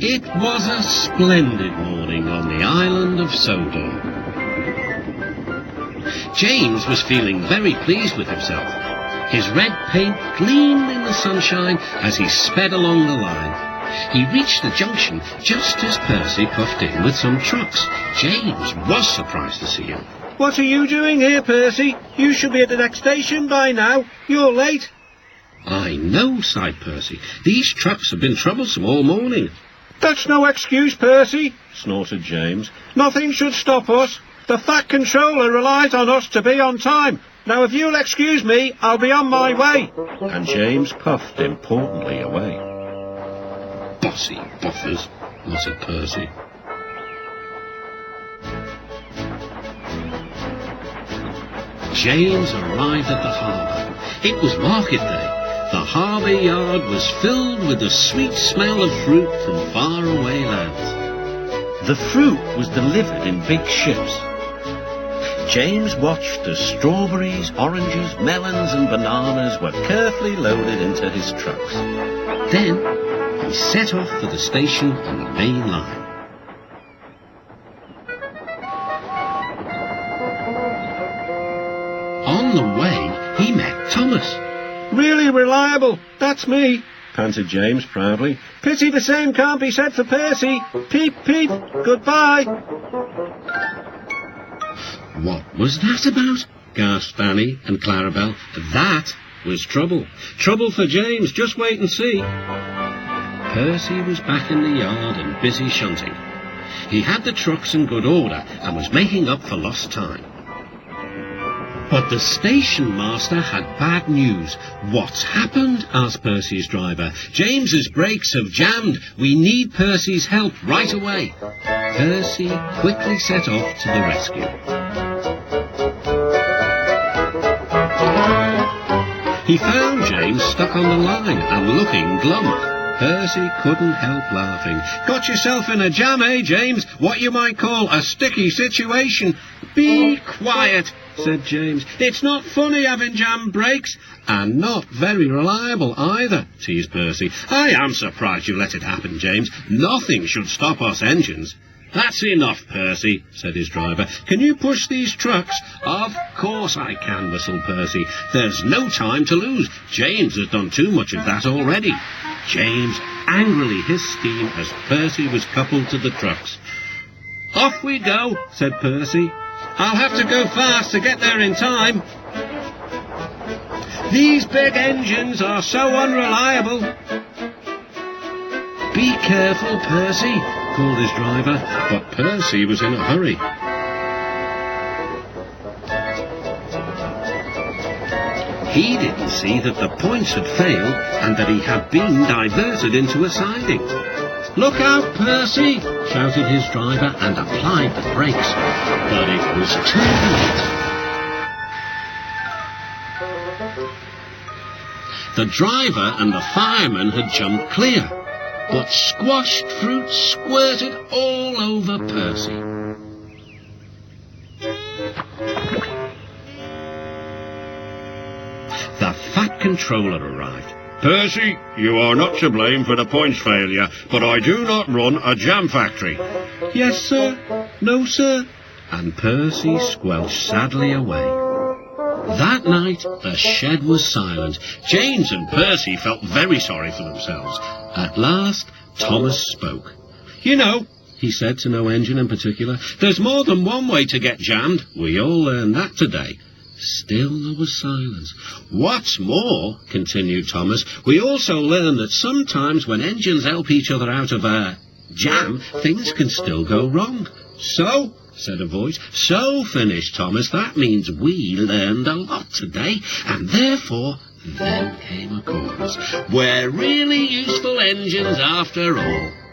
It was a splendid morning on the island of Sodor. James was feeling very pleased with himself. His red paint gleamed in the sunshine as he sped along the line. He reached the junction just as Percy puffed in with some trucks. James was surprised to see him. What are you doing here, Percy? You should be at the next station by now. You're late. I know, sighed Percy. These trucks have been troublesome all morning. That's no excuse, Percy, snorted James. Nothing should stop us. The Fat Controller relies on us to be on time. Now, if you'll excuse me, I'll be on my way. And James puffed importantly away. Bossy buffers, muttered Percy. James arrived at the harbour. It was market day. The harbour yard was filled with the sweet smell of fruit from faraway lands. The fruit was delivered in big ships. James watched as strawberries, oranges, melons and bananas were carefully loaded into his trucks. Then he set off for the station on the main line. On the way, he met Thomas. Really reliable, that's me, panted James proudly. Pity the same can't be said for Percy. Peep, peep, goodbye. What was that about? Gasped Annie and Clarabel. That was trouble. Trouble for James, just wait and see. Percy was back in the yard and busy shunting. He had the trucks in good order and was making up for lost time. But the station master had bad news. What's happened? Asked Percy's driver. James's brakes have jammed. We need Percy's help right away. Percy quickly set off to the rescue. He found James stuck on the line and looking glum. Percy couldn't help laughing. Got yourself in a jam, eh, James? What you might call a sticky situation. Be quiet, said James. It's not funny having jam brakes. And not very reliable either, teased Percy. I am surprised you let it happen, James. Nothing should stop us engines. That's enough, Percy, said his driver. Can you push these trucks? Of course I can, whistled Percy. There's no time to lose. James has done too much of that already. James angrily hissed steam as Percy was coupled to the trucks. Off we go, said Percy. I'll have to go fast to get there in time. These big engines are so unreliable. Be careful, Percy, called his driver, but Percy was in a hurry. He didn't see that the points had failed and that he had been diverted into a siding. Look out, Percy, shouted his driver and applied the brakes. But it was too late. The driver and the fireman had jumped clear, but squashed fruit squirted all over Percy. The Fat Controller arrived. Percy, you are not to blame for the points failure, but I do not run a jam factory. Yes, sir. No, sir. And Percy squelched sadly away. That night, the shed was silent. James and Percy felt very sorry for themselves. At last, Thomas spoke. You know, he said to no engine in particular, there's more than one way to get jammed. We all learned that today. Still there was silence. What's more, continued Thomas, we also learned that sometimes when engines help each other out of a jam, things can still go wrong. So, said a voice. So, finished Thomas, that means we learned a lot today, and therefore, then came a chorus. We're really useful engines after all.